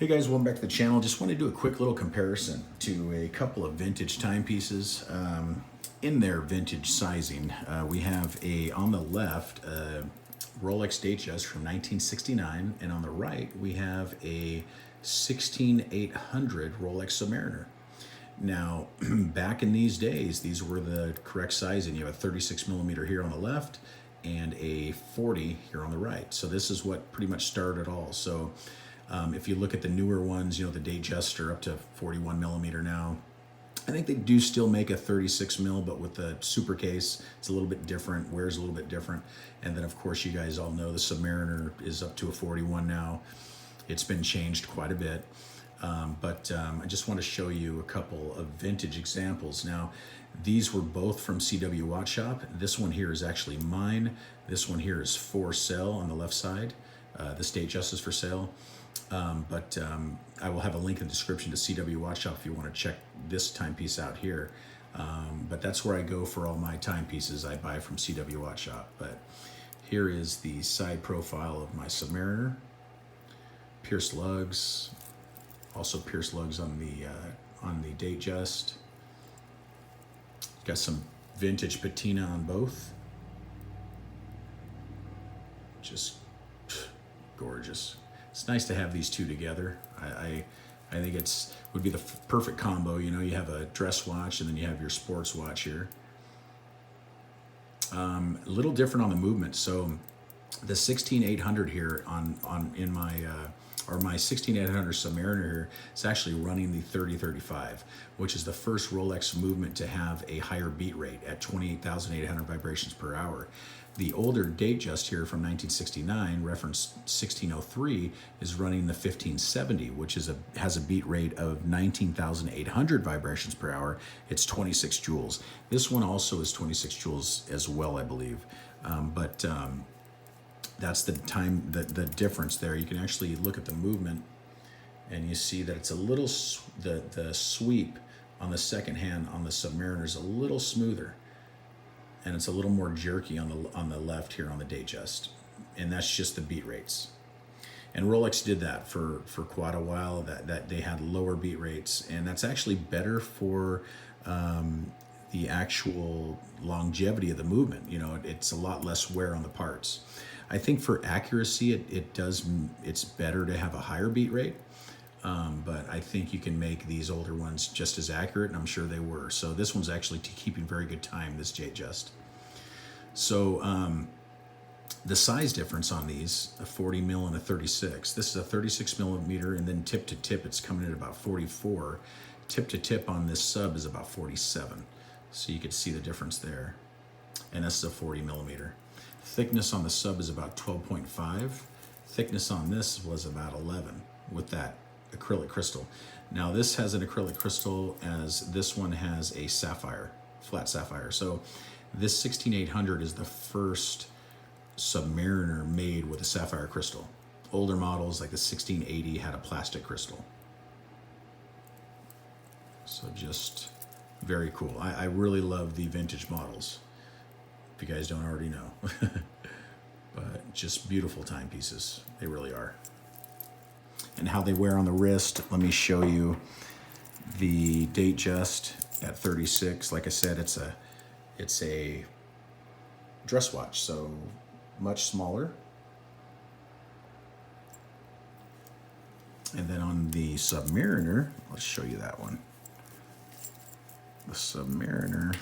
Hey guys, welcome back to the channel. Just want to do a quick little comparison to a couple of vintage timepieces in their vintage sizing. We have on the left, Rolex datejust from 1969, and on the right, we have a 16800 Rolex Submariner. Now, back in these days, these were the correct sizing. You have a 36 millimeter here on the left and a 40 here on the right. So this is what pretty much started it all. So if you look at the newer ones, you know, the datejust are up to 41 millimeter now. I think they do still make a 36 mil, but with the super case, it's a little bit different, wears a little bit different. And then of course, you guys all know the Submariner is up to a 41 now. It's been changed quite a bit. I just want to show you a couple of vintage examples. Now, these were both from CW Watch Shop. This one here is actually mine. This one here is for sale on the left side. This datejust is for sale. I will have a link in the description to CW Watch Shop if you want to check this timepiece out here. But that's where I go for all my timepieces I buy from CW Watch Shop. But here is the side profile of my Submariner. Pierced lugs. Also pierced lugs on the datejust. Got some vintage patina on both. Just gorgeous. It's nice to have these two together. I think would be the perfect combo. You know, you have a dress watch and then you have your sports watch here. A little different on the movement. So the 16800 here in my 16800 Submariner here, it's actually running the 3035, which is the first Rolex movement to have a higher beat rate at 28,800 vibrations per hour. The older datejust here from 1969, reference 1603, is running the 1570, which has a beat rate of 19,800 vibrations per hour. It's 26 joules. This one also is 26 joules as well, I believe. That's the difference there. You can actually look at the movement and you see that it's a little, the sweep on the second hand on the Submariner is a little smoother. And it's a little more jerky on the left here on the datejust. And that's just the beat rates. And Rolex did that for quite a while, that they had lower beat rates. And that's actually better for the actual longevity of the movement. You know, it's a lot less wear on the parts. I think for accuracy, it's better to have a higher beat rate. But I think you can make these older ones just as accurate, and I'm sure they were. So this one's actually keeping very good time, this datejust. So the size difference on these, a 40 mil and a 36. This is a 36 millimeter, and then tip to tip, it's coming in at about 44. Tip to tip on this sub is about 47. So you can see the difference there. And this is a 40 millimeter. Thickness on the sub is about 12.5. Thickness on this was about 11 with that acrylic crystal. Now this has an acrylic crystal, as this one has a sapphire, flat sapphire. So this 16800 is the first Submariner made with a sapphire crystal. Older models like the 1680 had a plastic crystal. So just very cool. I really love the vintage models, if you guys don't already know. But just beautiful timepieces, they really are. And how they wear on the wrist, let me show you the datejust at 36. Like I said, it's a dress watch, so much smaller. And then on the Submariner, let's show you that one. The Submariner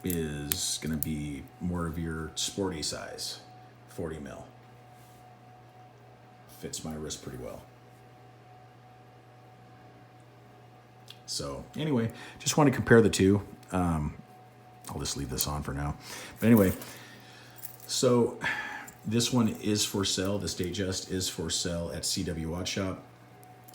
is going to be more of your sporty size. 40 mil. Fits my wrist pretty well. So anyway, just want to compare the two. I'll just leave this on for now. But anyway, so this one is for sale. This datejust is for sale at CW Watch Shop.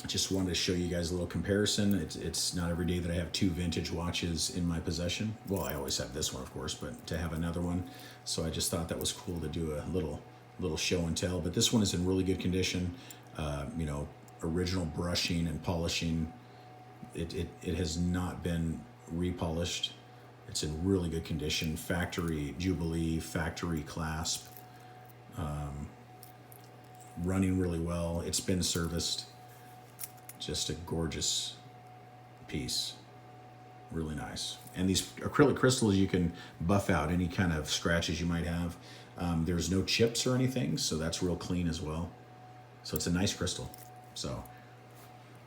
Just wanted to show you guys a little comparison. It's not every day that I have two vintage watches in my possession. Well, I always have this one, of course, but to have another one. So I just thought that was cool to do a little show and tell. But this one is in really good condition. You know, original brushing and polishing. It has not been repolished. It's in really good condition. Factory Jubilee, factory clasp. running really well. It's been serviced. Just a gorgeous piece. Really nice. And these acrylic crystals, you can buff out any kind of scratches you might have. There's no chips or anything, so that's real clean as well. So it's a nice crystal. So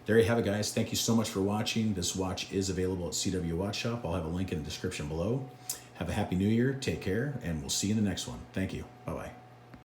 there you have it, guys. Thank you so much for watching. This watch is available at CW Watch Shop. I'll have a link in the description below. Have a happy new year. Take care, and we'll see you in the next one. Thank you. Bye-bye.